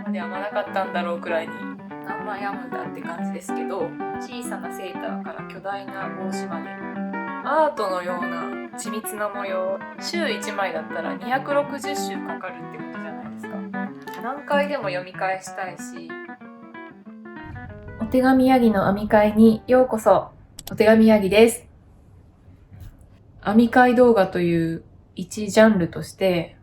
まで編まなかったんだろうくらいに何枚編むんだって感じですけど、小さなセーターから巨大な帽子までアートのような緻密な模様、週1枚だったら260週かかるってことじゃないですか。何回でも読み返したいし。お手紙ヤギの編み会にようこそ。お手紙ヤギです。編み会動画という一ジャンルとして、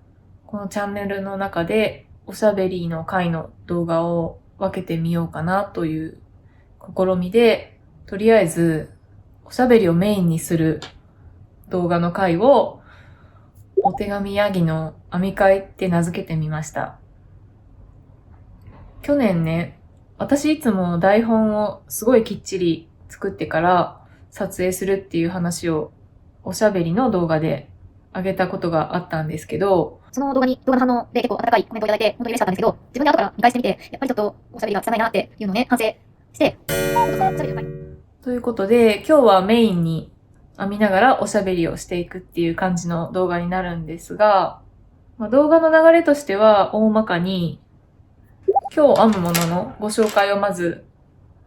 このチャンネルの中でおしゃべりの会の動画を分けてみようかなという試みで、とりあえずおしゃべりをメインにする動画の回をお手紙ヤギの編み会って名付けてみました。去年ね、私いつも台本をすごいきっちり作ってから撮影するっていう話をおしゃべりの動画で上げたことがあったんですけど、その動画の反応で結構温かいコメントをいただいて、本当に嬉しかったんですけど、自分で後から見返してみて、やっぱりちょっとおしゃべりが拙いなっていうのをね、反省して、ということで、今日はメインに編みながらおしゃべりをしていくっていう感じの動画になるんですが、動画の流れとしては大まかに今日編むもののご紹介をまず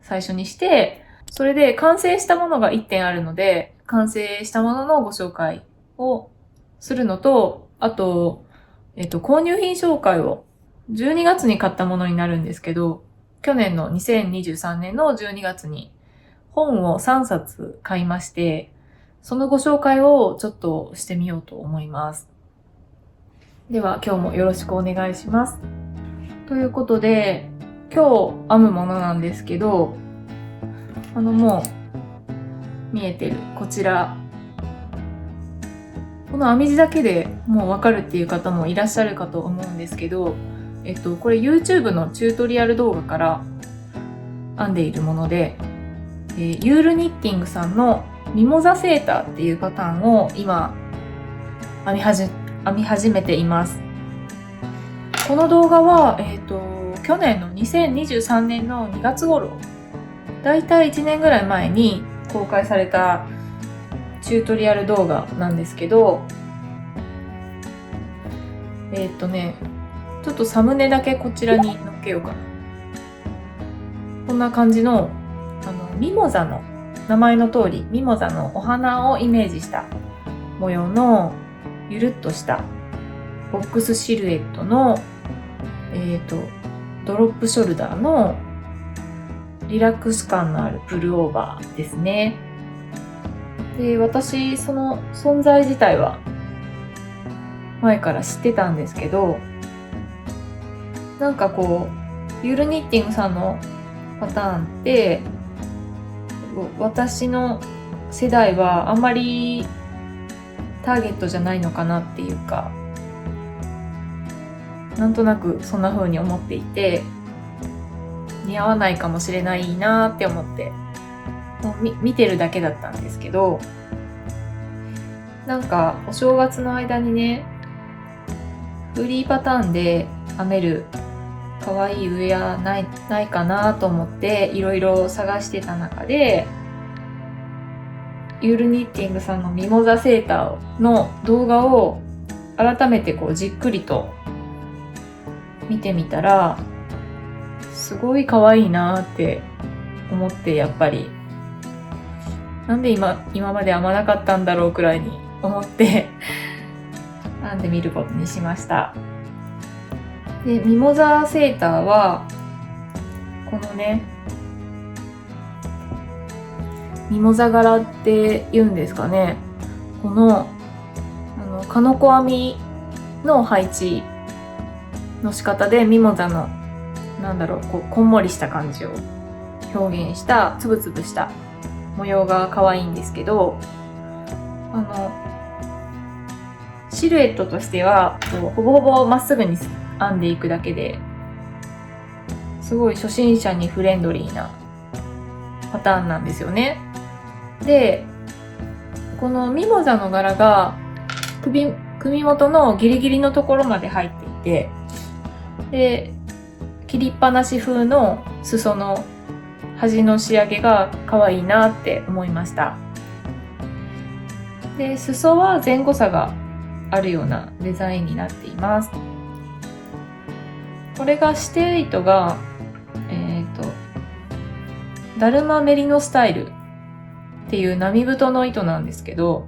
最初にして、それで完成したものが1点あるので、完成したもののご紹介をするのと、あと、購入品紹介を12月に買ったものになるんですけど、去年の2023年の12月に本を3冊買いまして、そのご紹介をちょっとしてみようと思います。では今日もよろしくお願いします。ということで、今日編むものなんですけど、もう見えてるこちら。この編み地だけでもうわかるっていう方もいらっしゃるかと思うんですけど、これ YouTube のチュートリアル動画から編んでいるもので、ユールニッティングさんのミモザセーターっていうパターンを今編み始めています。この動画は、去年の2023年の2月頃、だいたい1年ぐらい前に公開されたチュートリアル動画なんですけど、ちょっとサムネだけこちらに載っけようかな。こんな感じの、ミモザの、名前の通り、ミモザのお花をイメージした模様のゆるっとしたボックスシルエットの、ドロップショルダーのリラックス感のあるプルオーバーですね。で、私、その存在自体は前から知ってたんですけど、なんかこう、ユールニッティングさんのパターンって、私の世代はあんまりターゲットじゃないのかなっていうか、なんとなくそんな風に思っていて、似合わないかもしれないなって思って見てるだけだったんですけど、なんかお正月の間にね、フリーパターンで編める可愛いウェアないかなと思っていろいろ探してた中で、ユールニッティングさんのミモザセーターの動画を改めてこうじっくりと見てみたら、すごい可愛いなって思って、やっぱりなんで今まで編まなかったんだろうくらいに思って編んでみることにしました。で、ミモザセーターはこのね、ミモザ柄って言うんですかね、このカノコ編みの配置の仕方でミモザのこうこんもりした感じを表現したつぶつぶした模様が可愛いんですけど、シルエットとしてはほぼほぼまっすぐに編んでいくだけで、すごい初心者にフレンドリーなパターンなんですよね。で、このミモザの柄が首元のギリギリのところまで入っていて、で、切りっぱなし風の裾の端の仕上げが可愛いなって思いました。で、裾は前後差があるようなデザインになっています。これが指定糸がダルマメリノスタイルっていう並太の糸なんですけど、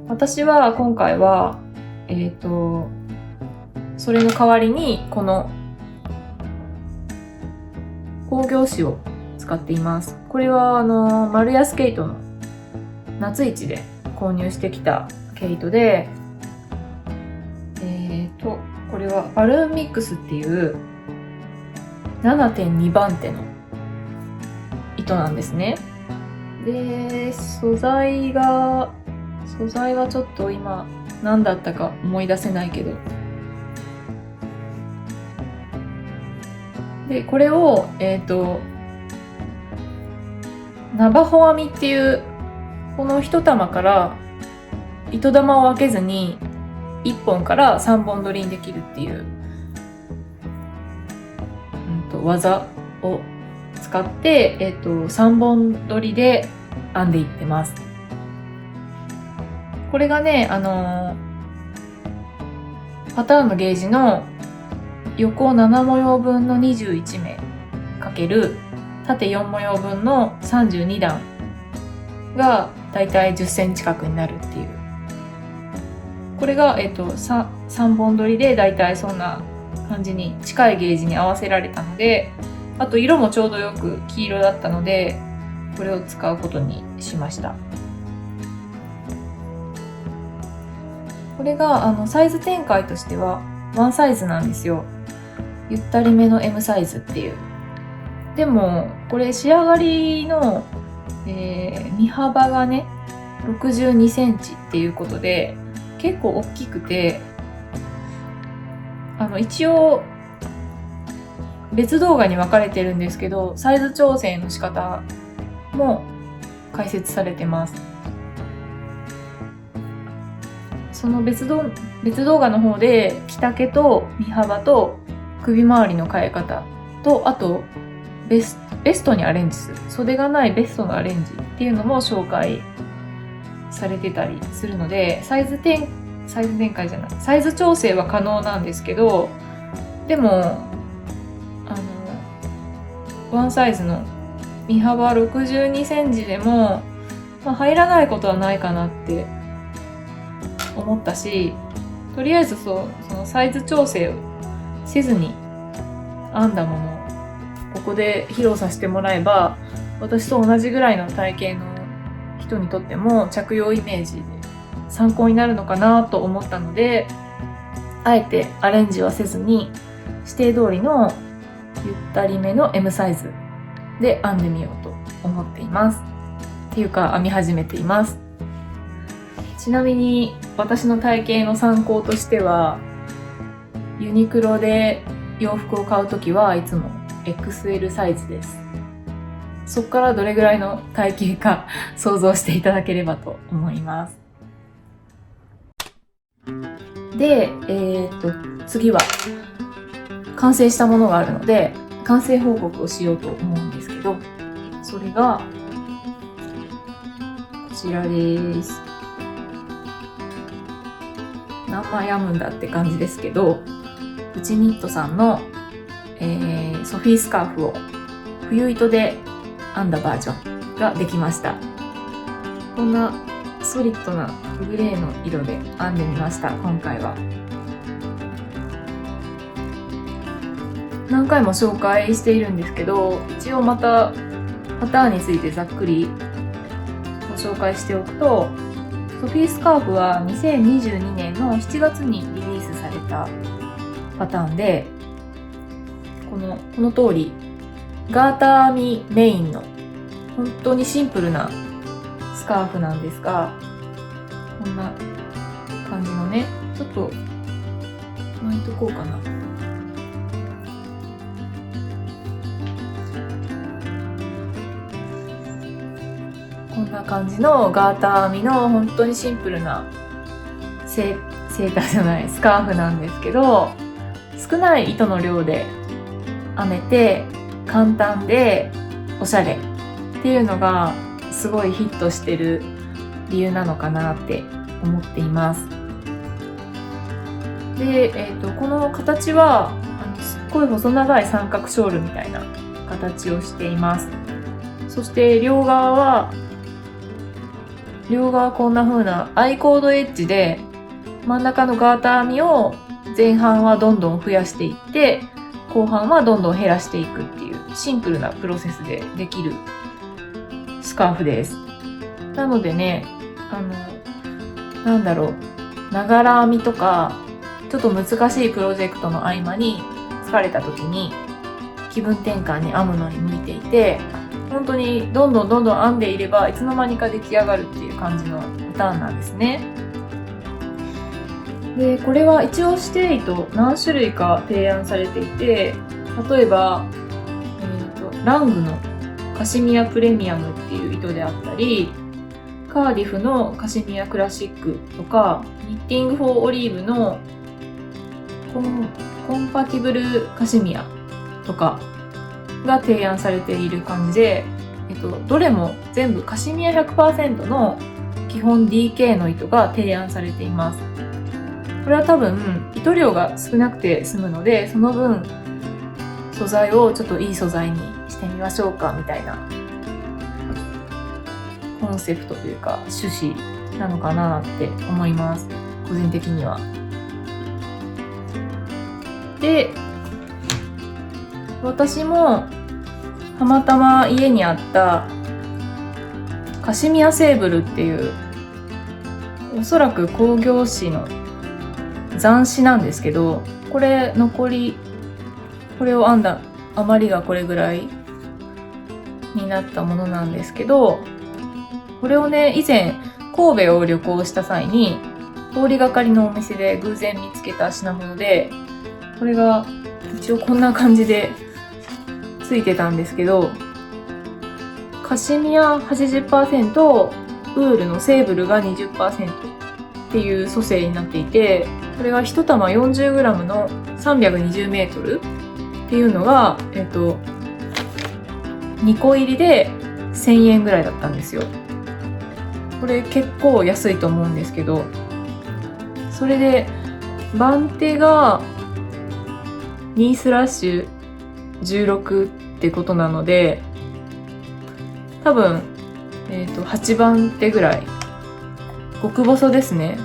私は今回はそれの代わりにこの工業紙を使っています。これは丸安毛糸の夏市で購入してきた毛糸で、これはバルーンミックスっていう 7.2 番手の糸なんですね。で、素材はちょっと今何だったか思い出せないけど。で、これを、ナバホ編みっていう、この一玉から糸玉を分けずに1本から3本取りにできるっていう、技を使って、3本取りで編んでいってます。これがね、パターンのゲージの横7模様分の21目かける縦4模様分の32段がだいたい10センチ角になるっていう。これが、3本取りでだいたいそんな感じに近いゲージに合わせられたので、あと色もちょうどよく黄色だったので、これを使うことにしました。これがサイズ展開としてはワンサイズなんですよ。ゆったりめの M サイズっていう。でもこれ仕上がりの、身幅がね62センチっていうことで結構大きくて、一応別動画に分かれてるんですけど、サイズ調整の仕方も解説されてます。その別動画の方で着丈と身幅と首周りの変え方と、あとベストにアレンジする、袖がないベストのアレンジっていうのも紹介されてたりするので、サイズ調整は可能なんですけど、でもワンサイズの身幅62センチでも、入らないことはないかなって思ったし、とりあえずそのサイズ調整をせずに編んだものをここで披露させてもらえば、私と同じぐらいの体型の人にとっても着用イメージで参考になるのかなと思ったので、あえてアレンジはせずに指定通りのゆったりめの M サイズで編んでみようと思っています。っていうか編み始めています。ちなみに私の体型の参考としては、ユニクロで洋服を買うときはいつも XL サイズです。そこからどれぐらいの体型か想像していただければと思います。で、次は完成したものがあるので、完成報告をしようと思うんですけど、それがこちらです。何枚編むんだって感じですけど、うちニットさんの、ソフィースカーフを冬糸で編んだバージョンができました。こんなソリッドなグレーの色で編んでみました。今回は何回も紹介しているんですけど、一応またパターンについてざっくりご紹介しておくと、ソフィースカーフは2022年の7月にリリースされたパターンで、この通りガーター編みメインの本当にシンプルなスカーフなんですが、こんな感じのね、ちょっと巻いとこうかな。こんな感じのガーター編みの本当にシンプルなセーターじゃないスカーフなんですけど、少ない糸の量で編めて簡単でおしゃれっていうのがすごいヒットしてる理由なのかなって思っています。で、この形はすっごい細長い三角ショールみたいな形をしています。そして両側こんな風なアイコードエッジで真ん中のガーター編みを前半はどんどん増やしていって後半はどんどん減らしていくっていうシンプルなプロセスでできるスカーフです。なのでね、ながら編みとかちょっと難しいプロジェクトの合間に疲れた時に気分転換に編むのに向いていて、本当にどんどん編んでいればいつの間にか出来上がるっていう感じのパターンなんですね。で、これは一応して糸何種類か提案されていて、例えば、ラングのカシミヤプレミアムっていう糸であったり、カーディフのカシミヤクラシックとか、ニッティングフォーオリーブのコンパティブルカシミヤとかが提案されている感じで、どれも全部カシミヤ 100% の基本 DK の糸が提案されています。これは多分糸量が少なくて済むので、その分素材をちょっといい素材にしてみましょうかみたいなコンセプトというか趣旨なのかなって思います、個人的には。で、私もたまたま家にあったカシミヤセーブルっていう、おそらく工業紙の残紙なんですけど、これを編んだ余りがこれぐらいになったものなんですけど、これをね、以前神戸を旅行した際に通りがかりのお店で偶然見つけた品物で、これが一応こんな感じでついてたんですけど、カシミヤ 80%、ウールのセーブルが 20% っていう組成になっていて、これが1玉 40g の320メートルっていうのが、2個入りで1000円ぐらいだったんですよ。これ結構安いと思うんですけど、それで番手が2/16ってことなので、多分、8番手ぐらい、極細ですね。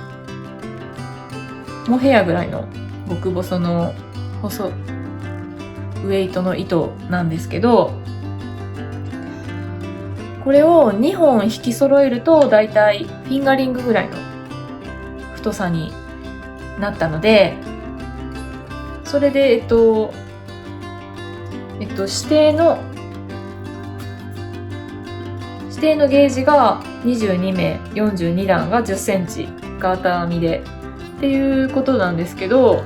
モヘアぐらいの極細のウエイトの糸なんですけど、これを2本引き揃えるとだいたいフィンガリングぐらいの太さになったので、それで指定のゲージが22目42段が10センチガーター編みでっていうことなんですけど、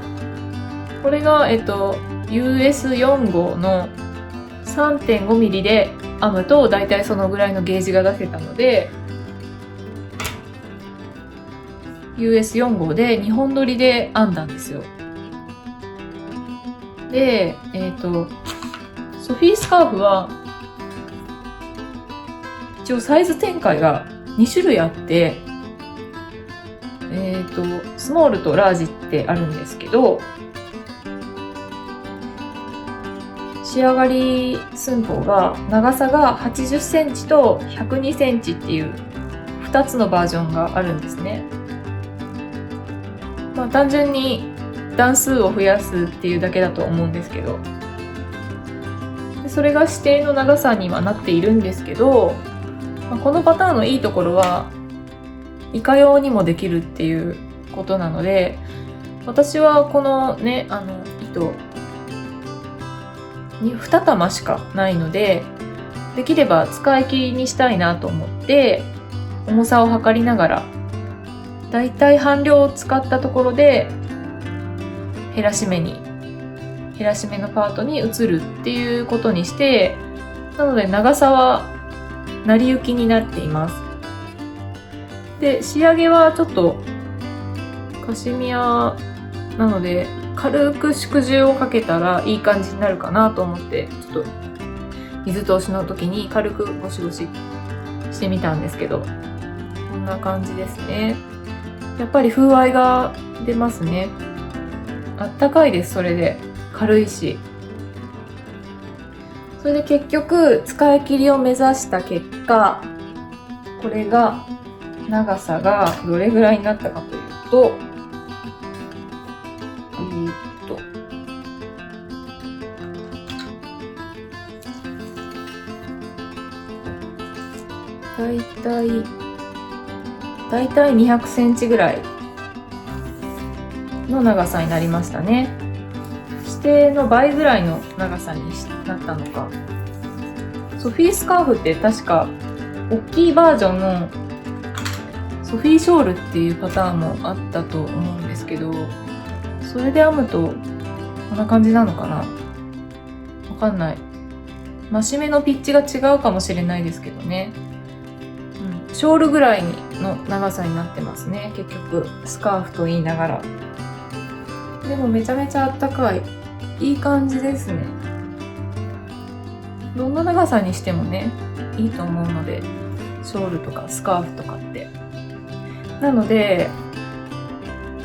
これがUS4 号の 3.5 ミリで編むとだいたいそのぐらいのゲージが出せたので、 US4 号で2本取りで編んだんですよ。で、ソフィースカーフは一応サイズ展開が2種類あって、スモールとラージってあるんですけど、仕上がり寸法が長さが80センチと102センチっていう2つのバージョンがあるんですね。まあ単純に段数を増やすっていうだけだと思うんですけど、それが指定の長さにはなっているんですけど、このパターンのいいところはいかようにもできるっていうことなので、私はこのね、糸に2玉しかないので、できれば使い切りにしたいなと思って重さを測りながら、だいたい半量を使ったところで減らし目のパートに移るっていうことにして、なので長さは成り行きになっています。で、仕上げはちょっとカシミヤなので軽く縮重をかけたらいい感じになるかなと思って、ちょっと水通しの時に軽くゴシゴシしてみたんですけど、こんな感じですね。やっぱり風合いが出ますね。あったかいです。それで軽いし、それで結局使い切りを目指した結果、これが長さがどれぐらいになったかというと、だいたい200センチぐらいの長さになりましたね。指定の倍ぐらいの長さになったのか。ソフィースカーフって確か大きいバージョンのソフィーショールっていうパターンもあったと思うんですけど、それで編むとこんな感じなのかな、わかんない。増し目のピッチが違うかもしれないですけどね、ショールぐらいの長さになってますね。結局スカーフと言いながら。でもめちゃめちゃあったかい、いい感じですね。どんな長さにしてもね、いいと思うので、ショールとかスカーフとかって。なので、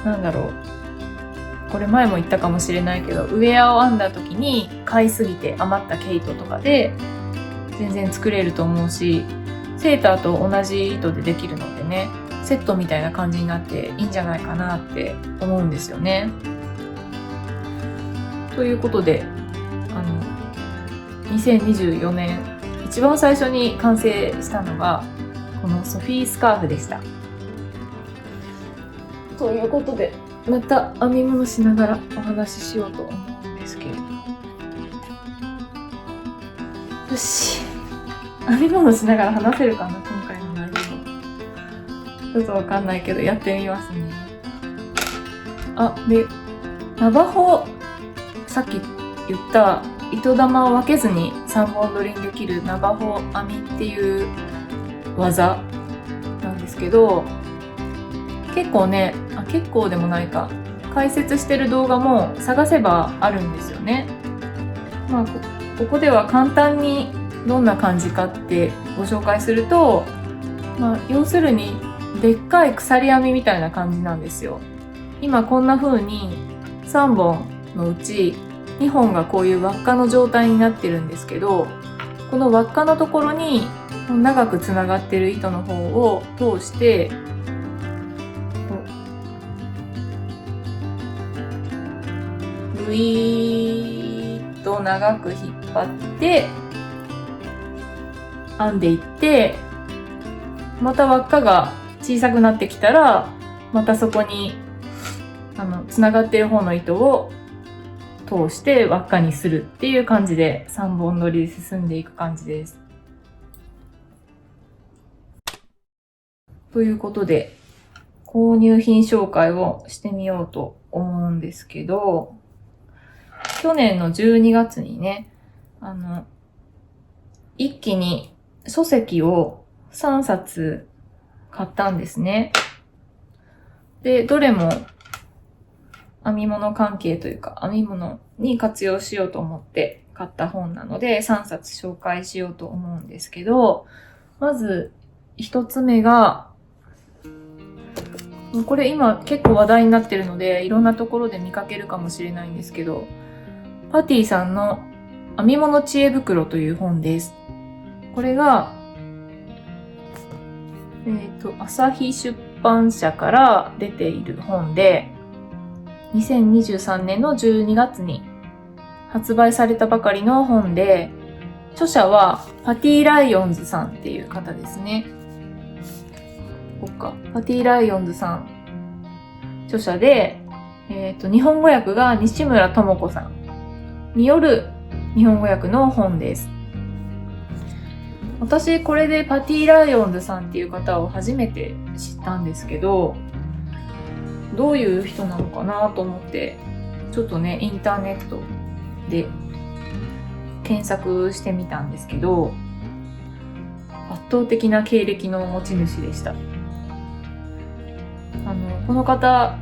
なんだろう、これ前も言ったかもしれないけど、ウェアを編んだ時に買いすぎて余った毛糸とかで全然作れると思うし、セーターと同じ糸でできるのでね、セットみたいな感じになっていいんじゃないかなって思うんですよね。ということで、2024年一番最初に完成したのがこのソフィースカーフでした。ということで、また編み物しながらお話ししようと思うんですけれど、よし、編み物しながら話せるかな、今回の内容。ちょっとわかんないけどやってみますね。で、ナバホ、さっき言った糸玉を分けずに3本取りにできるナバホ編みっていう技なんですけど、結構ね、結構でもないか、解説してる動画も探せばあるんですよね。ここでは簡単にどんな感じかってご紹介すると、要するにでっかい鎖編みみたいな感じなんですよ。今こんな風に3本のうち2本がこういう輪っかの状態になってるんですけど、この輪っかのところに長くつながってる糸の方を通してぐいーっと長く引っ張って編んでいって、また輪っかが小さくなってきたらまたそこにつながっている方の糸を通して輪っかにするっていう感じで3本取りで進んでいく感じです。ということで、購入品紹介をしてみようと思うんですけど、去年の12月にね、一気に書籍を3冊買ったんですね。で、どれも編み物関係というか、編み物に活用しようと思って買った本なので、3冊紹介しようと思うんですけど、まず1つ目が、これ今結構話題になってるので、いろんなところで見かけるかもしれないんですけど、パティさんの編み物知恵袋という本です。これが、朝日出版社から出ている本で、2023年の12月に発売されたばかりの本で、著者はパティ・ライオンズさんっていう方ですね。パティ・ライオンズさん著者で、日本語訳が西村智子さんによる日本語訳の本です。私これでパティ・ライオンズさんっていう方を初めて知ったんですけど、どういう人なのかなと思ってちょっとね、インターネットで検索してみたんですけど、圧倒的な経歴の持ち主でした。この方、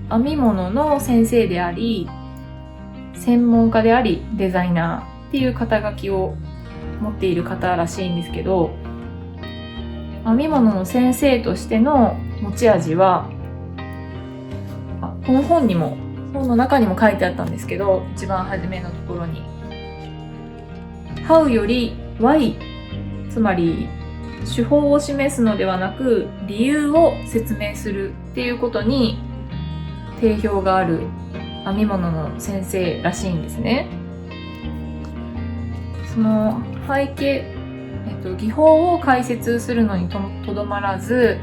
編み物の先生であり、専門家であり、デザイナーっていう肩書きを持っている方らしいんですけど、編み物の先生としての持ち味は、この本にも本の中にも書いてあったんですけど、一番初めのところに How より Why、 つまり手法を示すのではなく理由を説明するっていうことに定評がある編み物の先生らしいんですね。その背景、技法を解説するのに とどまらず、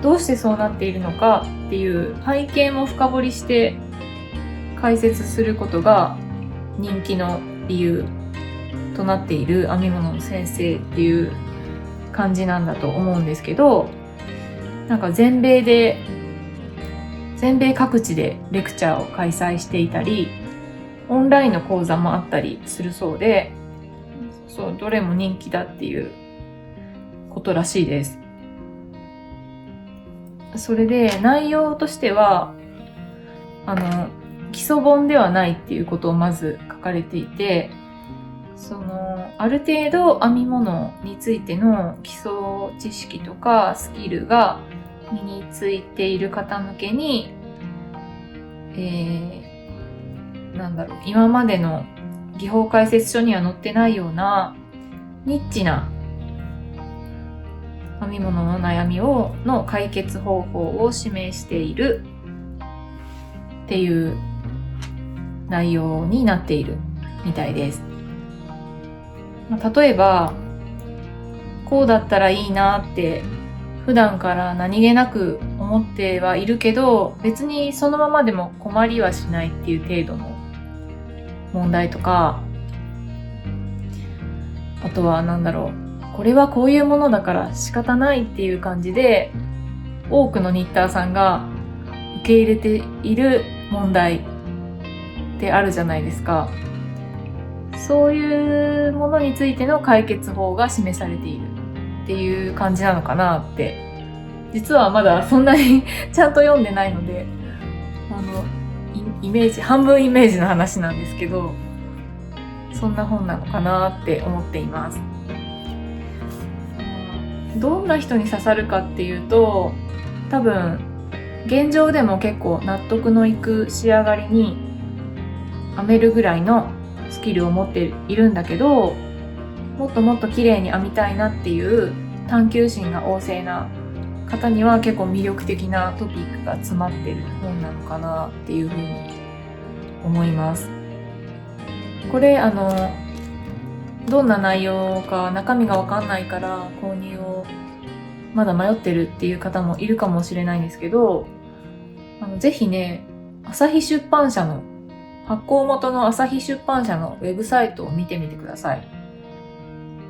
どうしてそうなっているのかっていう背景も深掘りして解説することが人気の理由となっている編み物の先生っていう感じなんだと思うんですけど、なんか全米各地でレクチャーを開催していたり、オンラインの講座もあったりするそうで、どれも人気だっていうことらしいです。それで内容としては基礎本ではないっていうことをまず書かれていて、ある程度編み物についての基礎知識とかスキルが身についている方向けに、今までの技法解説書には載ってないようなニッチな編み物の悩みの解決方法を示しているっていう内容になっているみたいです。例えばこうだったらいいなって普段から何気なく思ってはいるけど、別にそのままでも困りはしないっていう程度の問題とか、あとはこれはこういうものだから仕方ないっていう感じで多くのニッターさんが受け入れている問題ってあるじゃないですか。そういうものについての解決法が示されているっていう感じなのかなって。実はまだそんなにちゃんと読んでないので、半分イメージの話なんですけど、そんな本なのかなって思っています。どんな人に刺さるかっていうと、多分現状でも結構納得のいく仕上がりに編めるぐらいのスキルを持っているんだけど、もっともっと綺麗に編みたいなっていう探求心が旺盛な方には結構魅力的なトピックが詰まってる本なのかなっていうふうに思います。これどんな内容か中身がわかんないから購入をまだ迷ってるっていう方もいるかもしれないんですけど、ぜひね、朝日出版社の発行元の朝日出版社のウェブサイトを見てみてください。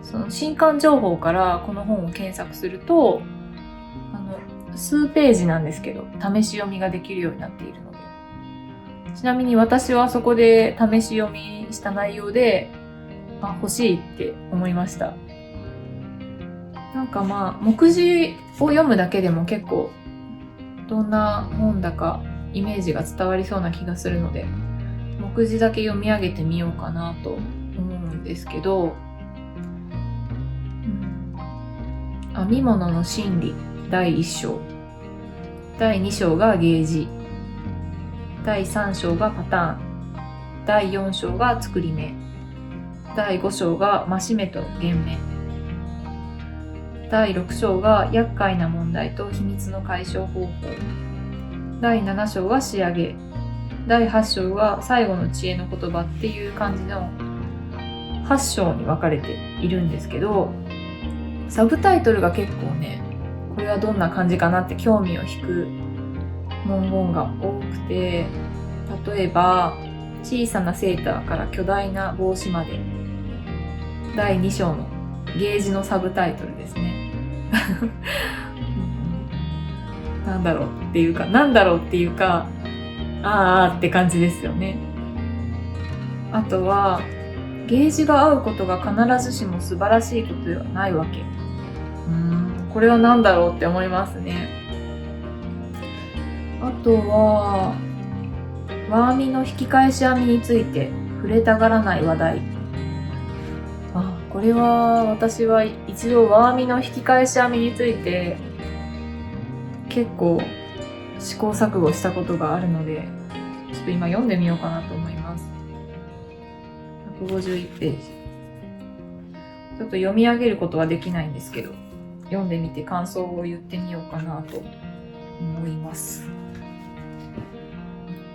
その新刊情報からこの本を検索すると、数ページなんですけど試し読みができるようになっているので、ちなみに私はそこで試し読みした内容で欲しいって思いました。目次を読むだけでも結構どんな本だかイメージが伝わりそうな気がするので、目次だけ読み上げてみようかなと思うんですけど、編み物の心理第1章、第2章がゲージ、第3章がパターン、第4章が作り目、第5章が増し目と減目、第6章が厄介な問題と秘密の解消方法、第7章が仕上げ、第8章が最後の知恵の言葉っていう感じの8章に分かれているんですけど、サブタイトルが結構ね、これはどんな感じかなって興味を引く文言が多くて、例えば小さなセーターから巨大な帽子まで、第2章のゲージのサブタイトルですね。なんだろうっていうかあーって感じですよね。あとはゲージが合うことが必ずしも素晴らしいことではないわけ。これは何だろうって思いますね。あとはワーミの引き返し編みについて触れたがらない話題。これは私は一度ワーミの引き返し編みについて結構試行錯誤したことがあるので、ちっと今読んでみようかなと思います。151ページ。ちょっと読み上げることはできないんですけど、読んでみて感想を言ってみようかなと思います。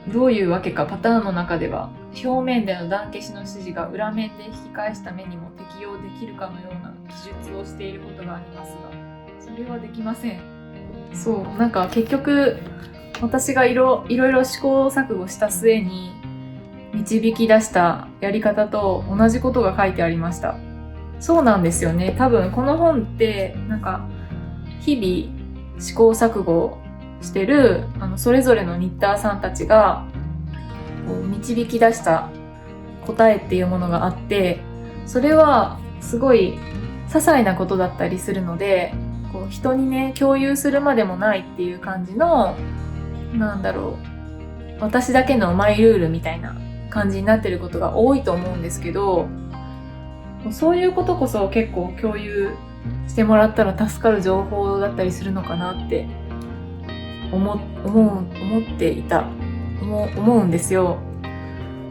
どういうわけかパターンの中では、表面での段消しの指示が裏面で引き返した目にも適用できるかのような記述をしていることがありますが、それはできません。そう、なんか結局私がいろいろ試行錯誤した末に導き出したやり方と同じことが書いてありました。そうなんですよね。多分この本ってなんか日々試行錯誤してるそれぞれのニッターさんたちがこう導き出した答えっていうものがあって、それはすごい些細なことだったりするので、こう人にね共有するまでもないっていう感じの、なんだろう、私だけのマイルールみたいな感じになってることが多いと思うんですけど、そういうことこそ結構共有してもらったら助かる情報だったりするのかなって思うんですよ。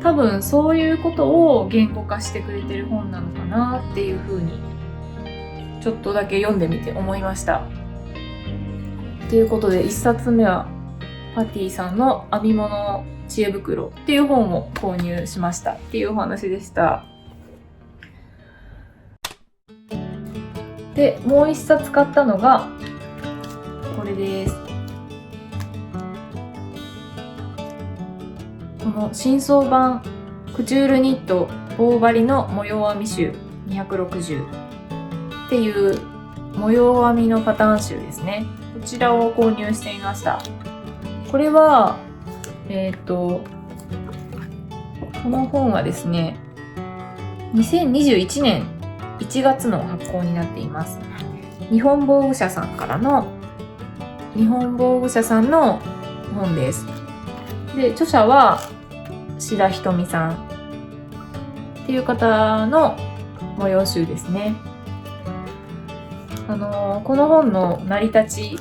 多分そういうことを言語化してくれてる本なのかなっていうふうにちょっとだけ読んでみて思いました。ということで1冊目はパティさんの編み物知恵袋っていう本を購入しましたっていうお話でした。で、もう1冊買ったのがこれです。この新装版クチュールニット棒針の模様編み集260っていう模様編みのパターン集ですね。こちらを購入してみました。これはこの本はですね、2021年1月の発行になっています。日本防具社さんの本です。で、著者は志田ひとみさんっていう方の模様集ですね。この本の成り立ち、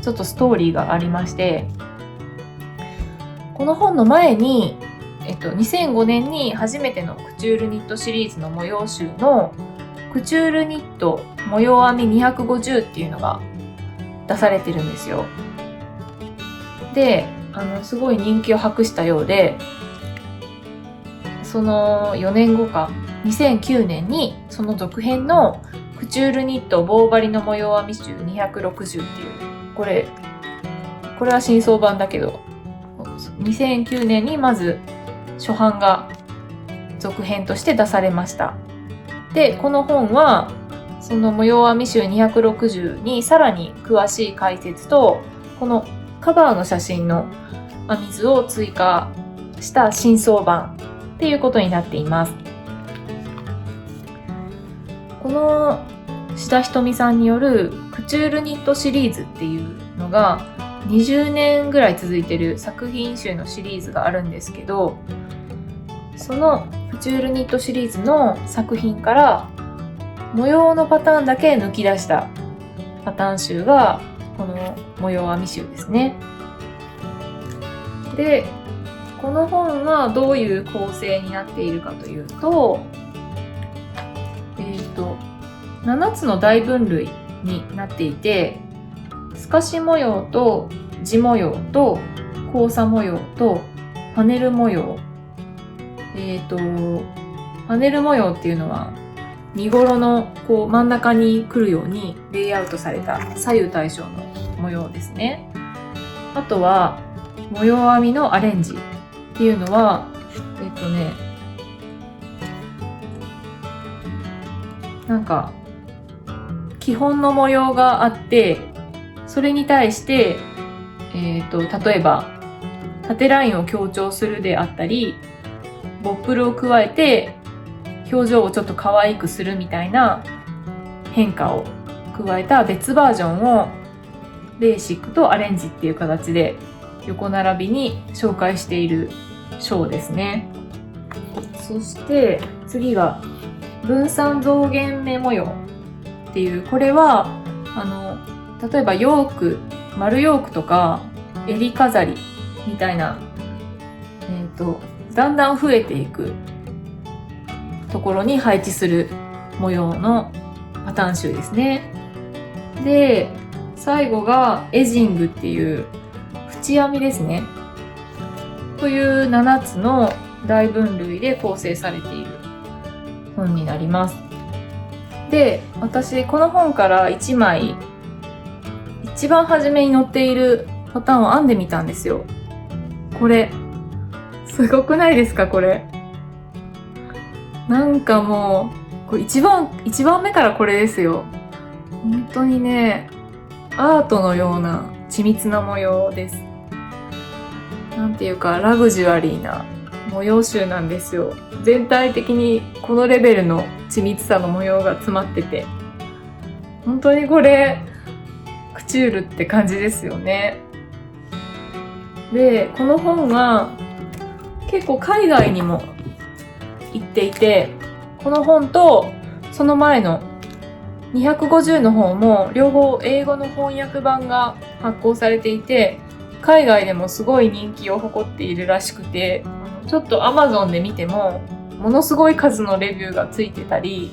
ちょっとストーリーがありまして、この本の前に、2005年に初めてのクチュールニットシリーズの模様集のクチュールニット模様編み250っていうのが出されてるんですよ。で、すごい人気を博したようで、その4年後か、2009年にその続編のクチュールニット棒針の模様編み集260っていう、これは新装版だけど、2009年にまず初版が続編として出されました。で、この本はその模様編み集260にさらに詳しい解説と、このカバーの写真の編み図を追加した新装版っていうことになっています。この志田ひとみさんによるクチュールニットシリーズっていうのが20年ぐらい続いてる作品集のシリーズがあるんですけど、そのクチュールニットシリーズの作品から模様のパターンだけ抜き出したパターン集がこの模様編み集ですね。で、この本はどういう構成になっているかというと、7つの大分類になっていて、透かし模様と地模様と交差模様とパネル模様。パネル模様っていうのは身ごろのこう真ん中に来るようにレイアウトされた左右対称の模様ですね。あとは模様編みのアレンジっていうのはなんか基本の模様があって、それに対して例えば縦ラインを強調するであったり、ボップルを加えて表情をちょっと可愛くするみたいな変化を加えた別バージョンをベーシックとアレンジっていう形で横並びに紹介している章ですね。そして次が分散増減目模様っていう、これは例えばヨーク、丸ヨークとか襟飾りみたいなだんだん増えていくところに配置する模様のパターン集ですね。で、最後がエジングっていう縁編みですね。という7つの大分類で構成されている本になります。で、私この本から1枚一番初めに載っているパターンを編んでみたんですよ。これすごくないですか？これなんかもうこれ一番目からこれですよ。本当にね、アートのような緻密な模様です。なんていうかラグジュアリーな模様集なんですよ。全体的にこのレベルの緻密さの模様が詰まってて、本当にこれクチュールって感じですよね。で、この本が結構海外にも行っていて、この本とその前の250の本も両方英語の翻訳版が発行されていて、海外でもすごい人気を誇っているらしくて、ちょっと Amazon で見てもものすごい数のレビューがついてたり、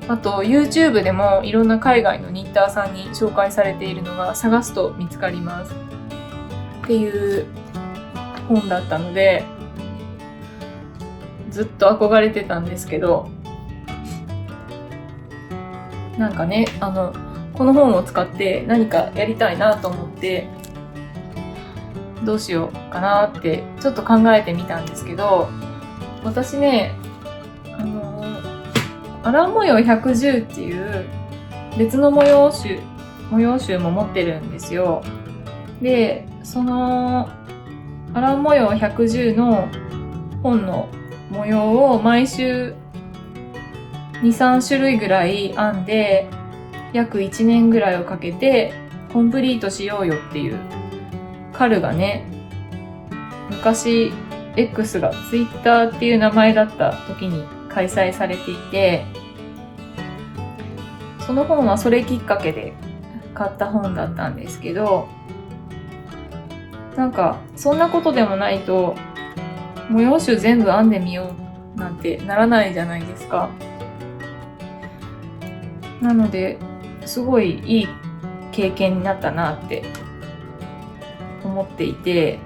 あと YouTube でもいろんな海外のニッターさんに紹介されているのが探すと見つかりますっていう本だったので、ずっと憧れてたんですけど、なんかね、この本を使って何かやりたいなと思ってどうしようかなってちょっと考えてみたんですけど、私ね、アラン模様110っていう別の模様集も持ってるんですよ。で、そのアラン模様110の本の模様を毎週 2,3 種類ぐらい編んで、約1年ぐらいをかけてコンプリートしようよっていうカルがね、昔 X が Twitter っていう名前だった時に開催されていて、その本はそれきっかけで買った本だったんですけど、なんかそんなことでもないと模様集全部編んでみようなんてならないじゃないですか。なのですごいいい経験になったなって思っていて、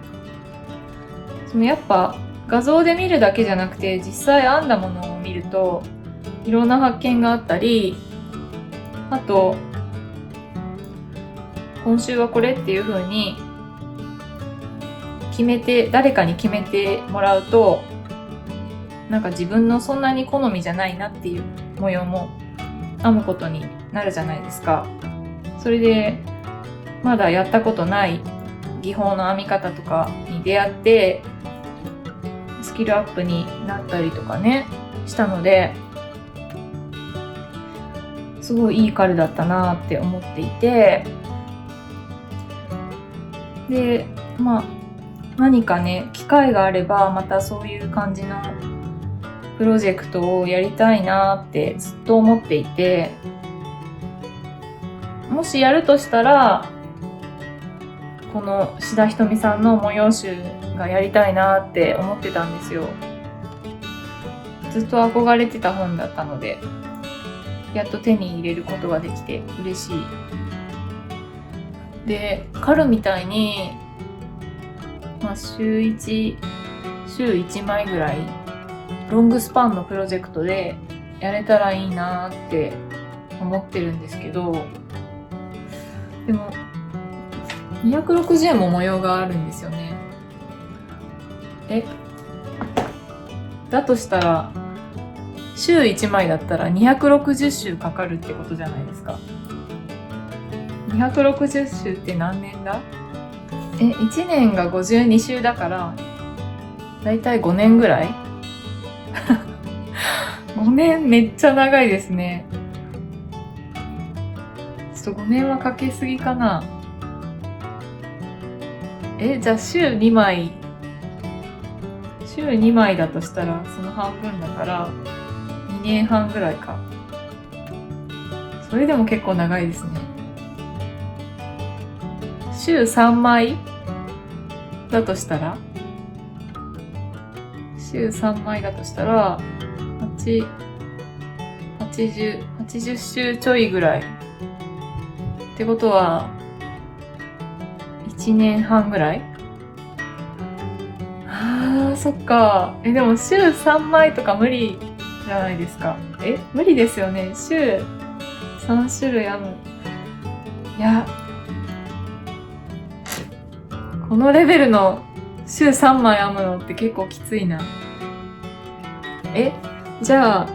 やっぱ画像で見るだけじゃなくて実際編んだものを見るといろんな発見があったり、あと今週はこれっていう風に誰かに決めてもらうと、なんか自分のそんなに好みじゃないなっていう模様も編むことになるじゃないですか。それでまだやったことない技法の編み方とかに出会ってスキルアップになったりとかねしたので、すごいいいカルだったなって思っていて、で、何かね機会があればまたそういう感じのプロジェクトをやりたいなってずっと思っていて、もしやるとしたらこの志田ひとみさんの模様集がやりたいなって思ってたんですよ。ずっと憧れてた本だったので、やっと手に入れることができて嬉しい。で、カルみたいに、週1枚ぐらいロングスパンのプロジェクトでやれたらいいなって思ってるんですけど、でも260も模様があるんですよね。だとしたら週1枚だったら260週かかるってことじゃないですか。260週って何年だ？1年が52週だからだいたい5年ぐらい5年めっちゃ長いですね。ちょっと5年はかけすぎかな。じゃあ週2枚だとしたらその半分だから2年半ぐらいか。それでも結構長いですね。週3枚だとしたら週3枚だとしたら、80週ちょいぐらい。ってことは、1年半ぐらい？そっか。でも週3枚とか無理じゃないですか。無理ですよね。週3種類編む。いや、このレベルの週3枚編むのって結構きついな。じゃあ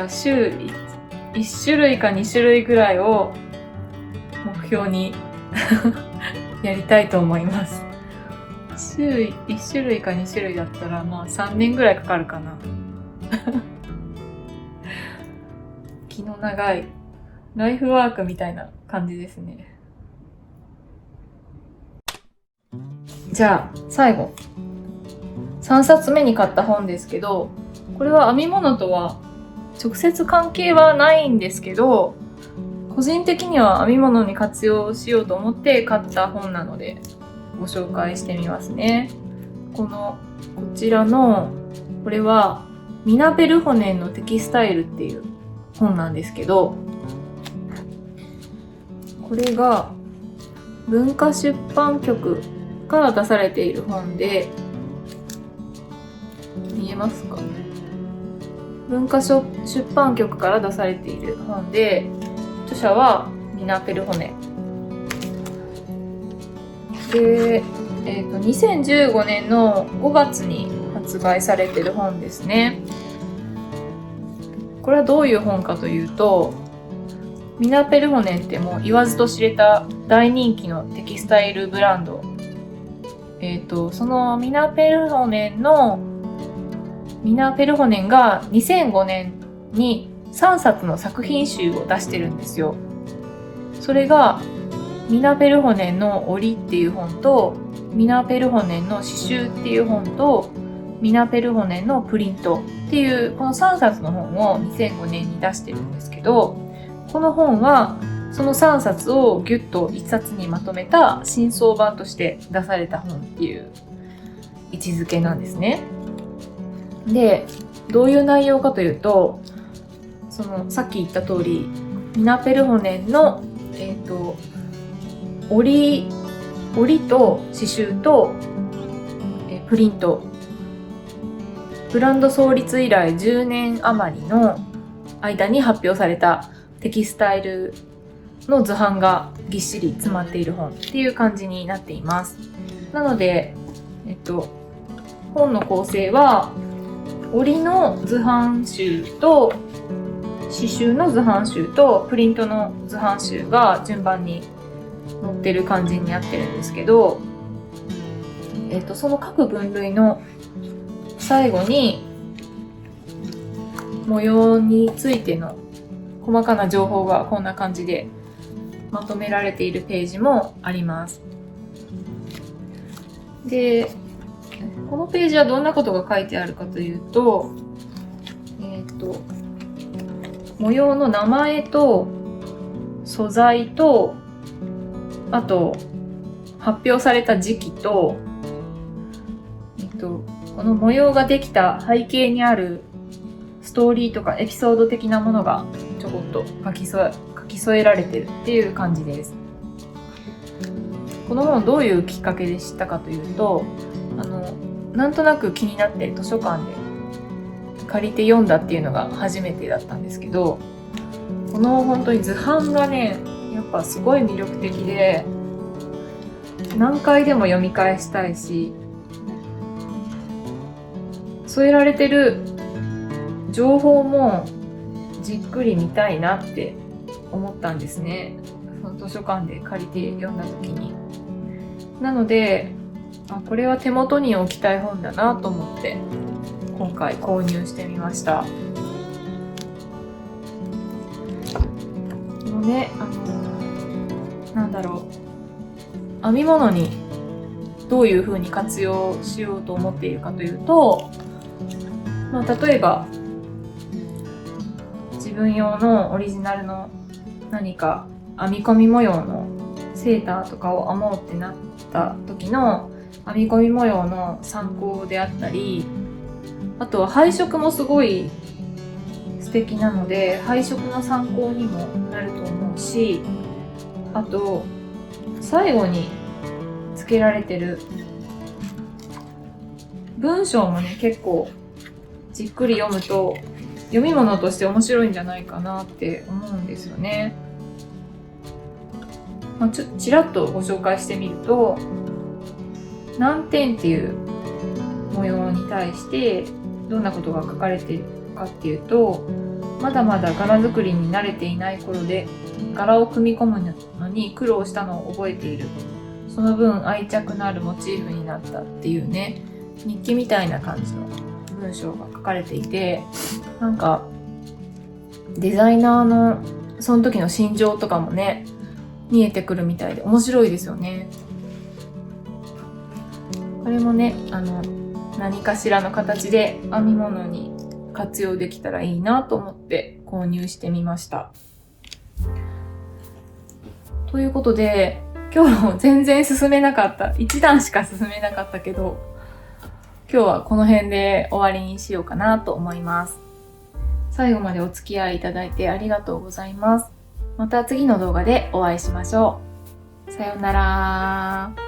週1種類か2種類ぐらいを目標にやりたいと思います。週1種類か2種類だったらまあ3年ぐらいかかるかな。気の長いライフワークみたいな感じですね。じゃあ最後3冊目に買った本ですけど、これは編み物とは直接関係はないんですけど、個人的には編み物に活用しようと思って買った本なのでご紹介してみますね。こちらのこれはミナ・ペルホネンのテキスタイルっていう本なんですけど、これが文化出版局から出されている本で、見えますか？文化出版局から出されている本で、著者はミナ・ペルホネンで、2015年の5月に発売されている本ですね。これはどういう本かというと、ミナ・ペルホネンってもう言わずと知れた大人気のテキスタイルブランド。そのミナ・ペルホネンが2005年に3冊の作品集を出してるんですよ。それがミナ・ペルホネンの織っていう本と、ミナ・ペルホネンの刺繍っていう本と、ミナ・ペルホネンのプリントっていうこの3冊の本を2005年に出してるんですけど、この本はその3冊をギュッと1冊にまとめた新装版として出された本っていう位置づけなんですね。で、どういう内容かというと、さっき言った通り、ミナ・ペルホネンの、織と刺繍と、プリント、ブランド創立以来10年余りの間に発表されたテキスタイルの図版がぎっしり詰まっている本っていう感じになっています。なので、本の構成は織の図版集と刺繍の図版集とプリントの図版集が順番に載ってる感じになってるんですけど、その各分類の最後に模様についての細かな情報がこんな感じでまとめられているページもあります。で、このページはどんなことが書いてあるかというと、模様の名前と素材と、あと発表された時期と、この模様ができた背景にあるストーリーとかエピソード的なものがちょこっと書き添えられてるっていう感じです。この本どういうきっかけで知ったかというと、なんとなく気になって図書館で借りて読んだっていうのが初めてだったんですけど、この本当に図版がね、やっぱすごい魅力的で、何回でも読み返したいし、添えられてる情報もじっくり見たいなって思ったんですね。その図書館で借りて読んだ時に。なので、これは手元に置きたい本だなと思って今回購入してみました。もうね、編み物にどういう風に活用しようと思っているかというと、例えば自分用のオリジナルの何か編み込み模様のセーターとかを編もうってなった時の編み込み模様の参考であったり、あとは配色もすごい素敵なので配色の参考にもなると思うし、あと最後に付けられてる文章もね、結構じっくり読むと読み物として面白いんじゃないかなって思うんですよね。ちらっとご紹介してみると、難点っていう模様に対してどんなことが書かれているかっていうと、まだまだ柄作りに慣れていない頃で柄を組み込むのに苦労したのを覚えている。その分愛着のあるモチーフになったっていうね、日記みたいな感じの文章が書かれていて、なんかデザイナーのその時の心情とかもね見えてくるみたいで面白いですよね。これもね、何かしらの形で編み物に活用できたらいいなと思って購入してみました。ということで、今日も全然進めなかった。1段しか進めなかったけど、今日はこの辺で終わりにしようかなと思います。最後までお付き合いいただいてありがとうございます。また次の動画でお会いしましょう。さようなら。